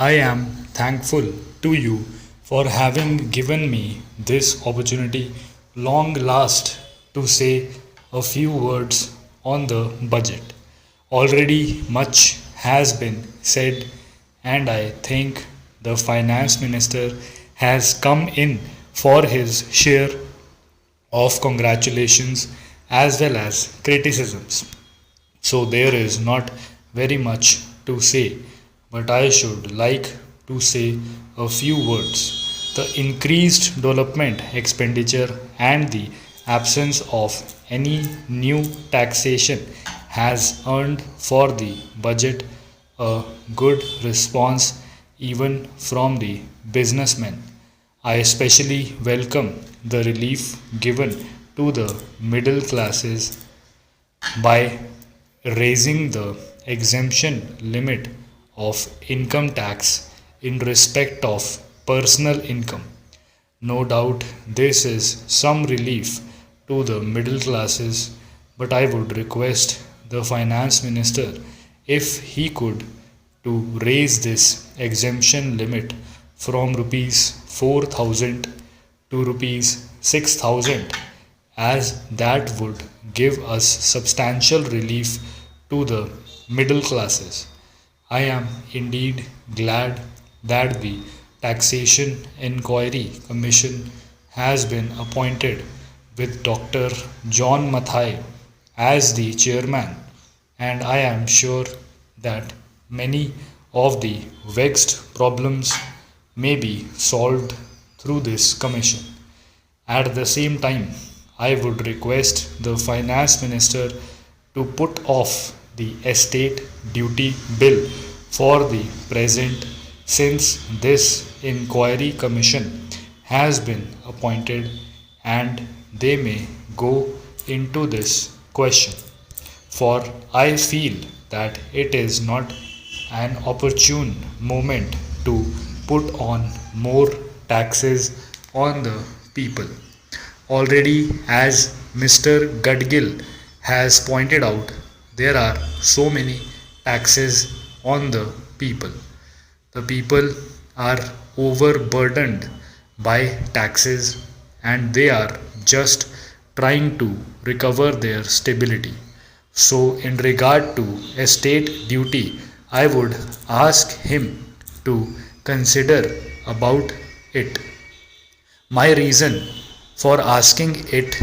I am thankful to you for having given me this opportunity long last to say a few words on the budget. Already much has been said, and I think the finance minister has come in for his share of congratulations as well as criticisms. So there is not very much to say, but I should like to say a few words. The increased development expenditure and the absence of any new taxation has earned for the budget a good response even from the businessmen. I especially welcome the relief given to the middle classes by raising the exemption limit of income tax in respect of personal income. No doubt this is some relief to the middle classes, but I would request the finance minister if he could to raise this exemption limit from rupees 4000 to rupees 6000, as that would give us substantial relief to the middle classes. I am indeed glad that the Taxation Inquiry Commission has been appointed with Dr. John Mathai as the chairman, and I am sure that many of the vexed problems may be solved through this commission. At the same time, I would request the finance minister to put off the estate duty bill for the present, since this inquiry commission has been appointed and they may go into this question. For I feel that it is not an opportune moment to put on more taxes on the people. Already, as Mr. Gadgil has pointed out, there are so many taxes on the people. The people are overburdened by taxes and they are just trying to recover their stability. So, in regard to estate duty, I would ask him to consider about it. My reason for asking it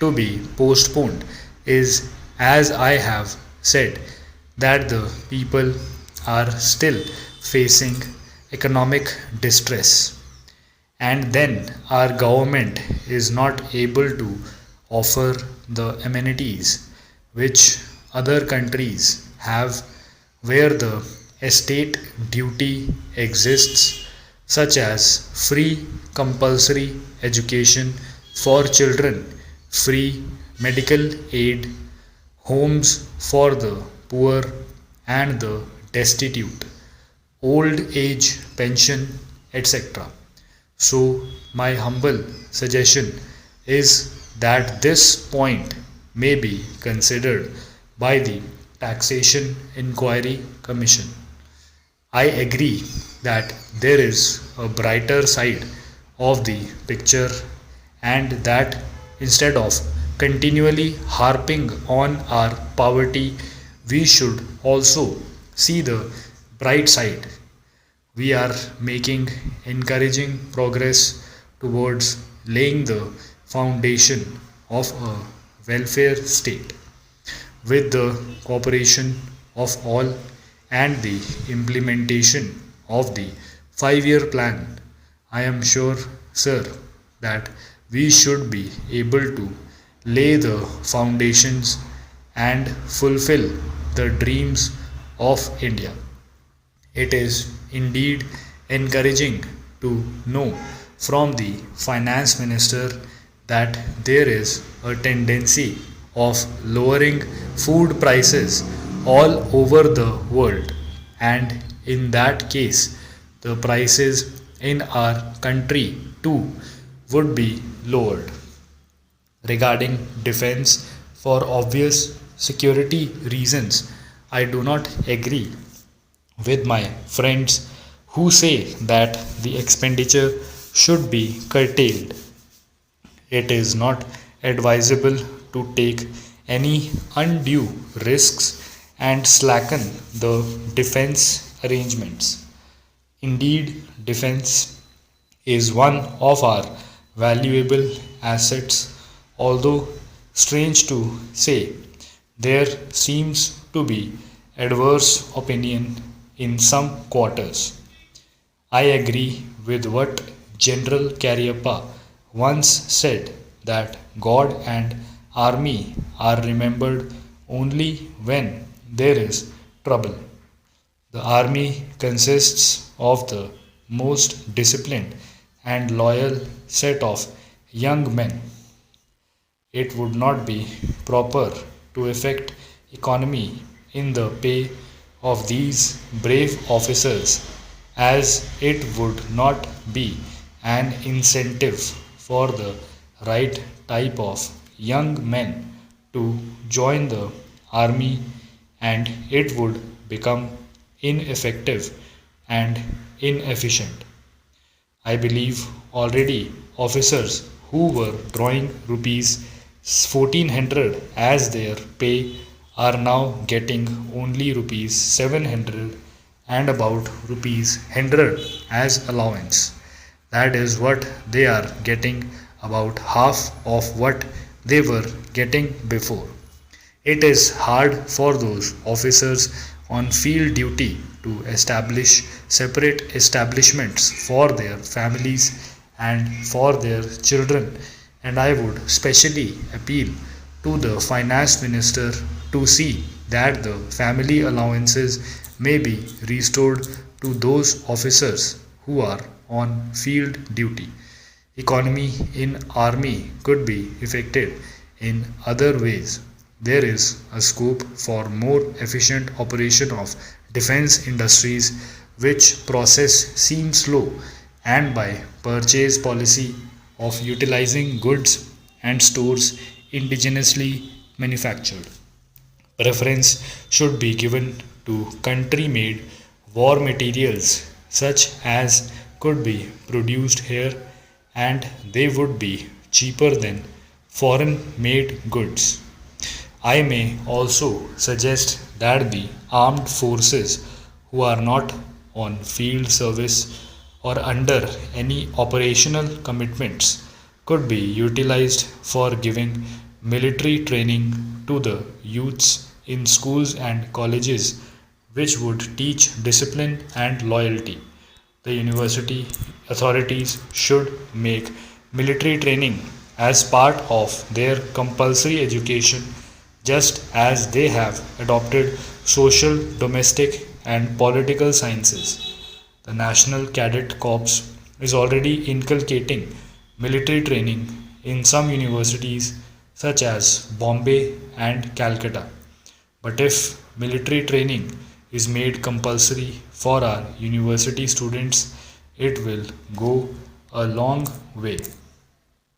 to be postponed is, as I have said, that the people are still facing economic distress, and then our government is not able to offer the amenities which other countries have, where the estate duty exists, such as free compulsory education for children, free medical aid, homes for the poor and the destitute, old age pension, etc. So, my humble suggestion is that this point may be considered by the Taxation Inquiry Commission. I agree that there is a brighter side of the picture, and that instead of continually harping on our poverty, we should also see the bright side. We are making encouraging progress towards laying the foundation of a welfare state. With the cooperation of all and the implementation of the 5-year plan, I am sure, sir, that we should be able to lay the foundations and fulfill the dreams of India. It is indeed encouraging to know from the finance minister that there is a tendency of lowering food prices all over the world, and in that case, the prices in our country too would be lowered. Regarding defense, for obvious security reasons, I do not agree with my friends who say that the expenditure should be curtailed. It is not advisable to take any undue risks and slacken the defense arrangements. Indeed, defense is one of our valuable assets, although strange to say, there seems to be adverse opinion in some quarters. I agree with what General Cariappa once said, that God and army are remembered only when there is trouble. The army consists of the most disciplined and loyal set of young men. It would not be proper to effect economy in the pay of these brave officers, as it would not be an incentive for the right type of young men to join the army, and it would become ineffective and inefficient. I believe already officers who were drawing rupees 1400 as their pay are now getting only rupees 700 and about rupees 100 as allowance. That is what they are getting, about half of what they were getting before. It is hard for those officers on field duty to establish separate establishments for their families and for their children, and I would specially appeal to the finance minister to see that the family allowances may be restored to those officers who are on field duty. Economy in army could be effected in other ways. There is a scope for more efficient operation of defense industries, which process seems slow, and by purchase policy of utilizing goods and stores indigenously manufactured. Preference should be given to country made war materials such as could be produced here, and they would be cheaper than foreign made goods. I may also suggest that the armed forces who are not on field service or under any operational commitments could be utilized for giving military training to the youths in schools and colleges, which would teach discipline and loyalty. The university authorities should make military training as part of their compulsory education, just as they have adopted social, domestic, and political sciences. The National Cadet Corps is already inculcating military training in some universities such as Bombay and Calcutta. But if military training is made compulsory for our university students, it will go a long way.